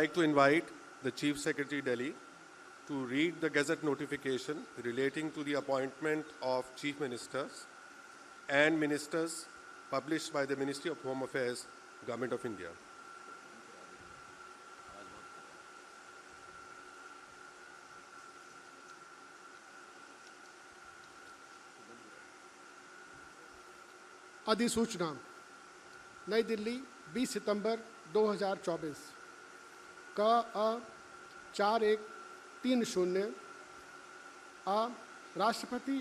like to invite the Chief Secretary, Delhi, to read the Gazette notification relating to the appointment of Chief Ministers and Ministers published by the Ministry of Home Affairs, Government of India. अधिसूचना नई दिल्ली 20 सितंबर 2024 का 4130 राष्ट्रपति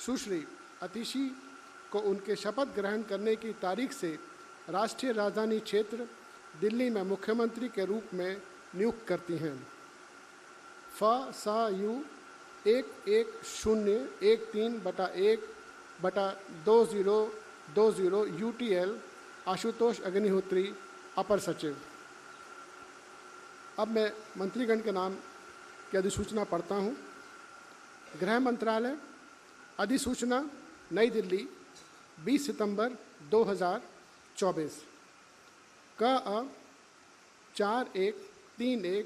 सुश्री अतिशी को उनके शपथ ग्रहण करने की तारीख से राष्ट्रीय राजधानी क्षेत्र दिल्ली में मुख्यमंत्री के रूप में नियुक्त करती हैं। फ़.स.यू 1113/1/2020 UTL आशुतोष अग्निहोत्री, अपर सचिव। अब मैं मंत्रीगण के नाम की अधिसूचना पढ़ता हूँ। गृह मंत्रालय, अधिसूचना नई दिल्ली 20 सितंबर 2024 का 4131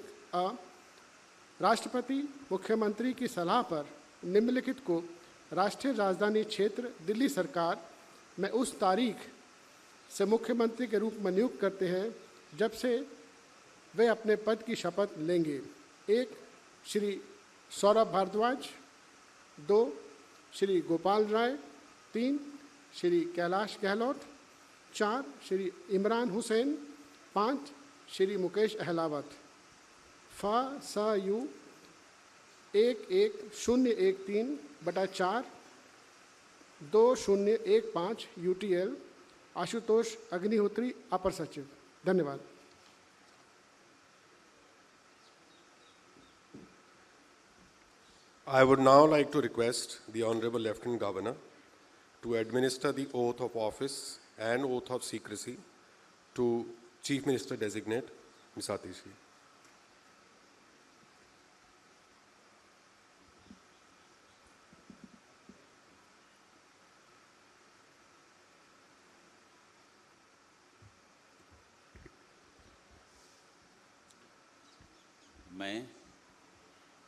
राष्ट्रपति मुख्यमंत्री की सलाह पर निम्नलिखित को राष्ट्रीय राजधानी क्षेत्र दिल्ली सरकार में उस तारीख से मुख्यमंत्री के रूप में नियुक्त करते हैं जब से वे अपने पद की शपथ लेंगे। 1. श्री सौरभ भारद्वाज। 2. श्री गोपाल राय। 3. श्री कैलाश गहलोत। 4. श्री इमरान हुसैन। 5. श्री मुकेश अहलावत। फ़.स.यू 1113/4/2015 UTL आशुतोष अग्निहोत्री, अपर सचिव। धन्यवाद। I would now like to request the Honorable Lieutenant Governor to administer the oath of office and oath of secrecy to Chief Minister Designate, Ms. Atishi.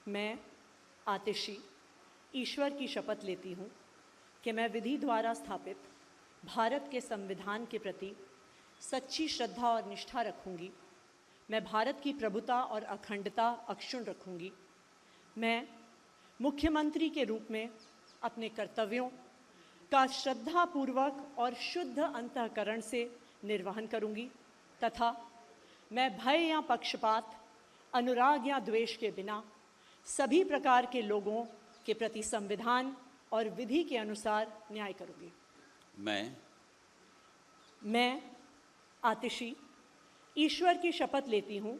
मैं आतिशी ईश्वर की शपथ लेती हूँ कि मैं विधि द्वारा स्थापित भारत के संविधान के प्रति सच्ची श्रद्धा और निष्ठा रखूँगी। मैं भारत की प्रभुता और अखंडता अक्षुण्ण रखूँगी। मैं मुख्यमंत्री के रूप में अपने कर्तव्यों का श्रद्धापूर्वक और शुद्ध अंतःकरण से निर्वहन करूँगी तथा मैं भय या पक्षपात, अनुराग या द्वेष के बिना सभी प्रकार के लोगों के प्रति संविधान और विधि के अनुसार न्याय करूँगी। मैं आतिशी ईश्वर की शपथ लेती हूँ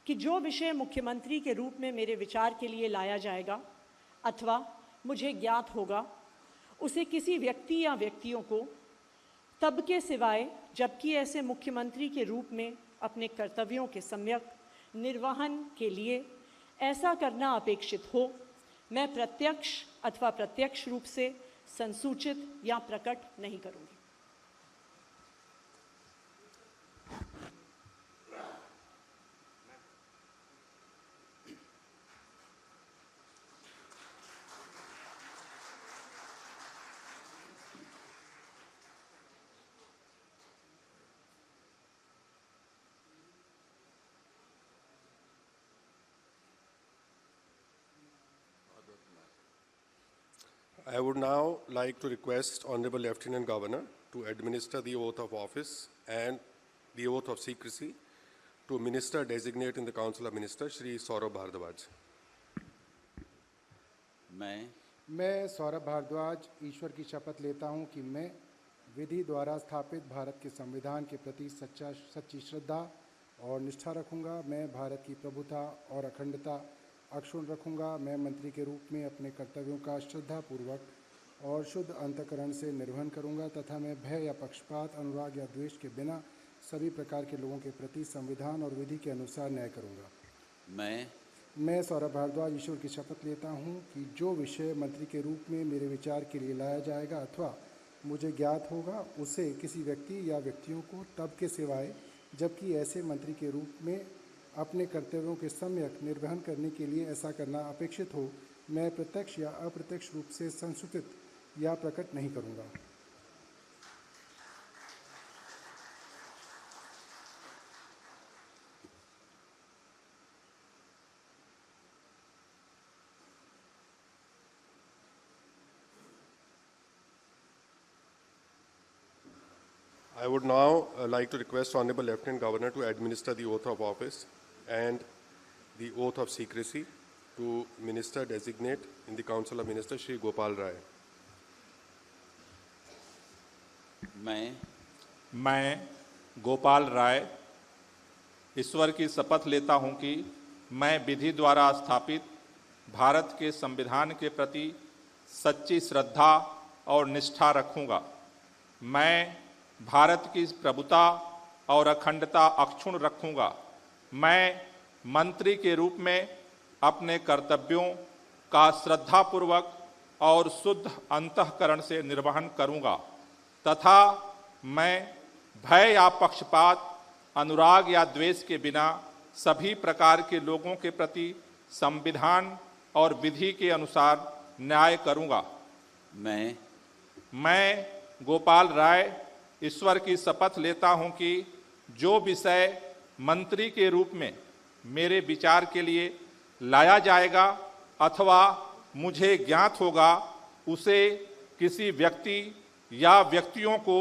कि जो विषय मुख्यमंत्री के रूप में मेरे विचार के लिए लाया जाएगा अथवा मुझे ज्ञात होगा, उसे किसी व्यक्ति या व्यक्तियों को तब के सिवाय जबकि ऐसे मुख्यमंत्री के रूप में अपने कर्तव्यों के सम्यक निर्वहन के लिए ऐसा करना अपेक्षित हो, मैं प्रत्यक्ष अथवा प्रत्यक्ष रूप से संसूचित या प्रकट नहीं करूँगी। I would now like to request Honorable Lieutenant Governor to administer the oath of office and the oath of secrecy to Minister Designate in the Council of Ministers, Shri Saurabh Bhardwaj. मैं सौरभ भारद्वाज ईश्वर की शपथ लेता हूँ कि मैं विधि द्वारा स्थापित भारत के संविधान के प्रति सच्ची श्रद्धा और निष्ठा रखूँगा। मैं भारत की प्रभुता और अखंडता अक्षुण्ण रखूँगा। मैं मंत्री के रूप में अपने कर्तव्यों का श्रद्धापूर्वक और शुद्ध अंतःकरण से निर्वहन करूँगा तथा मैं भय या पक्षपात, अनुराग या द्वेष के बिना सभी प्रकार के लोगों के प्रति संविधान और विधि के अनुसार न्याय करूँगा। मैं सौरभ भारद्वाज ईश्वर की शपथ लेता हूँ कि जो विषय मंत्री के रूप में मेरे विचार के लिए लाया जाएगा अथवा मुझे ज्ञात होगा, उसे किसी व्यक्ति या व्यक्तियों को तब के सिवाय जबकि ऐसे मंत्री के रूप में अपने कर्तव्यों के सम्यक निर्वहन करने के लिए ऐसा करना अपेक्षित हो, मैं प्रत्यक्ष या अप्रत्यक्ष रूप से संसूचित या प्रकट नहीं करूँगा। I would now like to request Honorable Lieutenant Governor to administer the oath of office and the oath of secrecy to Minister Designate in the Council of Ministers, Shri Gopal Rai. मैं गोपाल राय ईश्वर की शपथ लेता हूं कि मैं विधि द्वारा स्थापित भारत के संविधान के प्रति सच्ची श्रद्धा और निष्ठा रखूंगा। मैं भारत की प्रभुता और अखंडता अक्षुण्ण रखूंगा। मैं मंत्री के रूप में अपने कर्तव्यों का श्रद्धापूर्वक और शुद्ध अंतःकरण से निर्वहन करूंगा तथा मैं भय या पक्षपात, अनुराग या द्वेष के बिना सभी प्रकार के लोगों के प्रति संविधान और विधि के अनुसार न्याय करूंगा। मैं गोपाल राय ईश्वर की शपथ लेता हूं कि जो विषय मंत्री के रूप में मेरे विचार के लिए लाया जाएगा अथवा मुझे ज्ञात होगा, उसे किसी व्यक्ति या व्यक्तियों को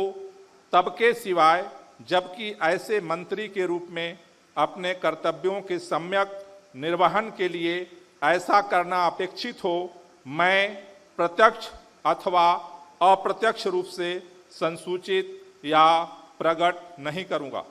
तब के सिवाय जबकि ऐसे मंत्री के रूप में अपने कर्तव्यों के सम्यक निर्वहन के लिए ऐसा करना अपेक्षित हो, मैं प्रत्यक्ष अथवा अप्रत्यक्ष रूप से संसूचित या प्रकट नहीं करूंगा।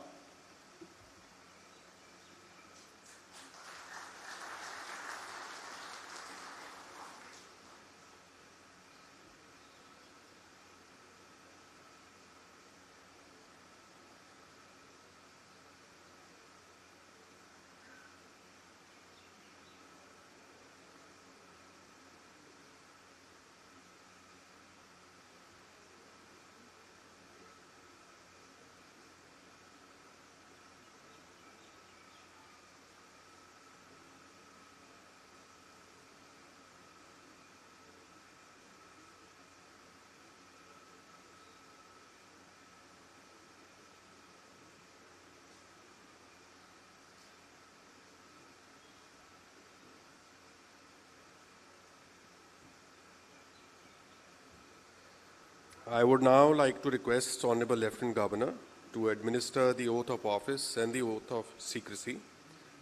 I would now like to request Honorable Lieutenant Governor to administer the oath of office and the oath of secrecy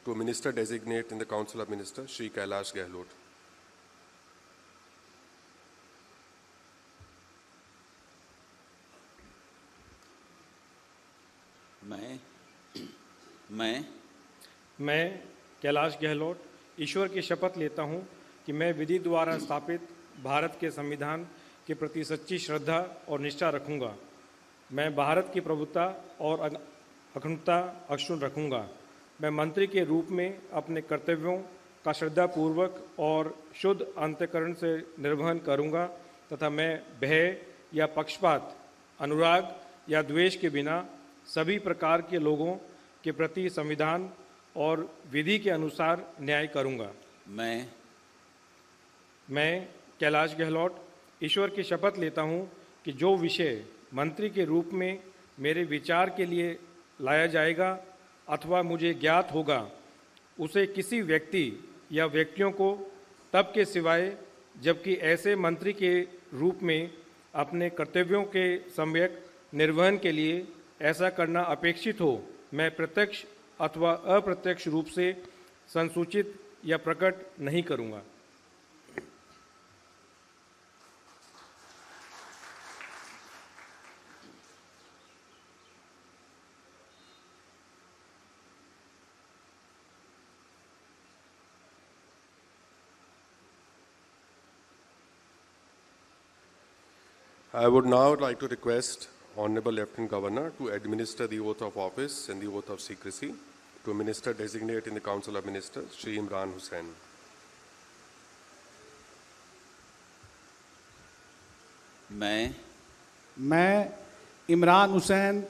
to Minister Designate in the Council of Ministers, Shri Kailash Gehlot. मैं कैलाश गहलोत ईश्वर की शपथ लेता हूं कि मैं विधि द्वारा स्थापित भारत के संविधान के प्रति सच्ची श्रद्धा और निष्ठा रखूंगा। मैं भारत की प्रभुता और अखंडता अक्षुण्ण रखूंगा। मैं मंत्री के रूप में अपने कर्तव्यों का श्रद्धापूर्वक और शुद्ध अंतःकरण से निर्वहन करूंगा तथा मैं भय या पक्षपात, अनुराग या द्वेष के बिना सभी प्रकार के लोगों के प्रति संविधान और विधि के अनुसार न्याय करूंगा। मैं कैलाश गहलोत ईश्वर की शपथ लेता हूं कि जो विषय मंत्री के रूप में मेरे विचार के लिए लाया जाएगा अथवा मुझे ज्ञात होगा, उसे किसी व्यक्ति या व्यक्तियों को तब के सिवाय जबकि ऐसे मंत्री के रूप में अपने कर्तव्यों के सम्यक निर्वहन के लिए ऐसा करना अपेक्षित हो, मैं प्रत्यक्ष अथवा अप्रत्यक्ष रूप से संसूचित या प्रकट नहीं करूंगा। I would now like to request Honorable Lieutenant Governor to administer the oath of office and the oath of secrecy to Minister Designate in the Council of Ministers, Shri Imran Hussain. मैं इमरान हुसैन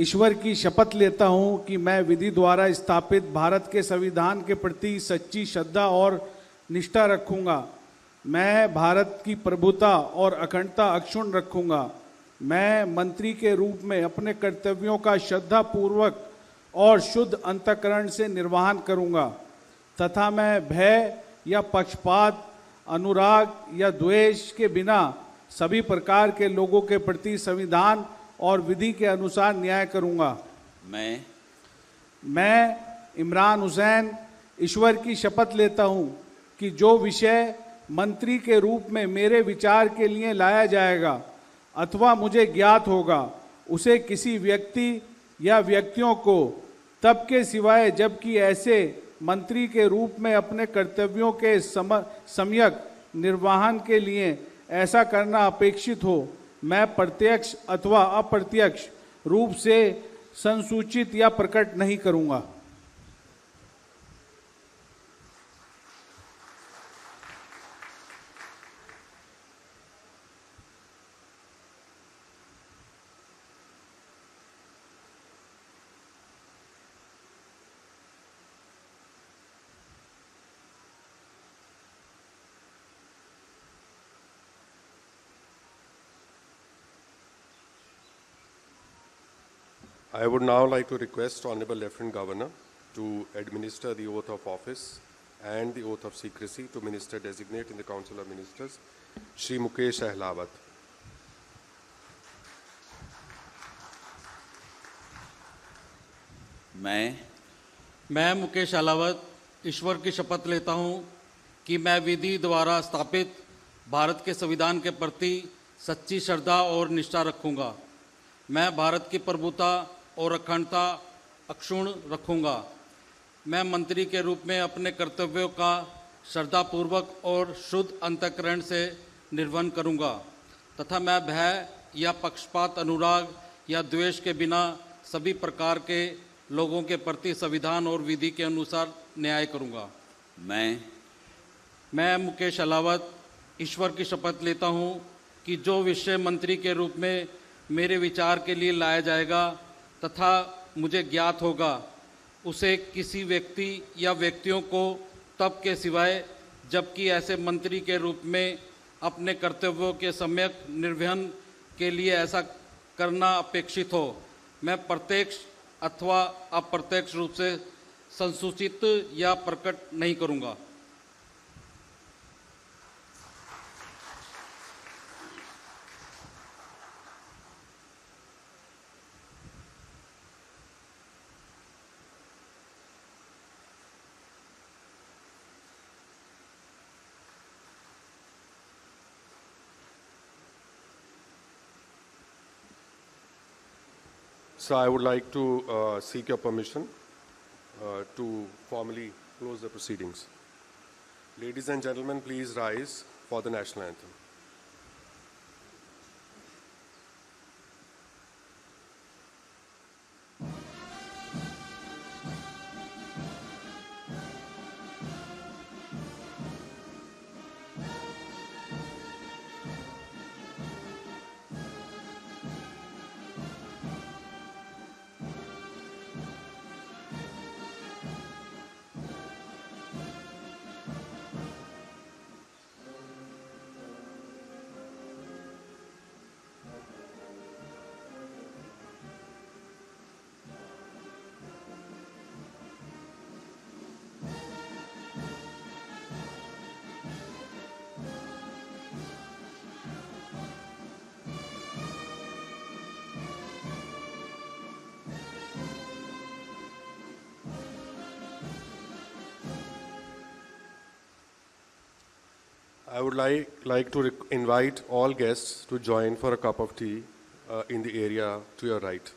ईश्वर की शपथ लेता हूं कि मैं विधि द्वारा स्थापित भारत के संविधान के प्रति सच्ची श्रद्धा और निष्ठा रखूंगा। मैं भारत की प्रभुता और अखंडता अक्षुण्ण रखूंगा। मैं मंत्री के रूप में अपने कर्तव्यों का श्रद्धापूर्वक और शुद्ध अंतःकरण से निर्वहन करूंगा तथा मैं भय या पक्षपात, अनुराग या द्वेष के बिना सभी प्रकार के लोगों के प्रति संविधान और विधि के अनुसार न्याय करूंगा। मैं इमरान हुसैन ईश्वर की शपथ लेता हूं कि जो विषय मंत्री के रूप में मेरे विचार के लिए लाया जाएगा अथवा मुझे ज्ञात होगा, उसे किसी व्यक्ति या व्यक्तियों को तब के सिवाय जबकि ऐसे मंत्री के रूप में अपने कर्तव्यों के सम्यक निर्वहन के लिए ऐसा करना अपेक्षित हो, मैं प्रत्यक्ष अथवा अप्रत्यक्ष रूप से संसूचित या प्रकट नहीं करूंगा। I would now like to request Honorable Lieutenant Governor to administer the oath of office and the oath of secrecy to Minister Designate in the Council of Ministers, Shri Mukesh Ahlawat. मैं मुकेश अहलावत ईश्वर की शपथ लेता हूं कि मैं विधि द्वारा स्थापित भारत के संविधान के प्रति सच्ची श्रद्धा और निष्ठा रखूंगा। मैं भारत की प्रभुता और अखंडता अक्षुण्ण रखूंगा। मैं मंत्री के रूप में अपने कर्तव्यों का श्रद्धापूर्वक और शुद्ध अंतःकरण से निर्वहन करूंगा तथा मैं भय या पक्षपात, अनुराग या द्वेष के बिना सभी प्रकार के लोगों के प्रति संविधान और विधि के अनुसार न्याय करूंगा। मैं मुकेश अहलावत ईश्वर की शपथ लेता हूं कि जो विषय मंत्री के रूप में मेरे विचार के लिए लाया जाएगा तथा मुझे ज्ञात होगा, उसे किसी व्यक्ति या व्यक्तियों को तब के सिवाय जबकि ऐसे मंत्री के रूप में अपने कर्तव्यों के सम्यक निर्वहन के लिए ऐसा करना अपेक्षित हो, मैं प्रत्यक्ष अथवा अप्रत्यक्ष रूप से संसूचित या प्रकट नहीं करूंगा। So I would like to seek your permission to formally close the proceedings. Ladies and gentlemen, please rise for the national anthem. I would like to invite all guests to join for a cup of tea in the area to your right.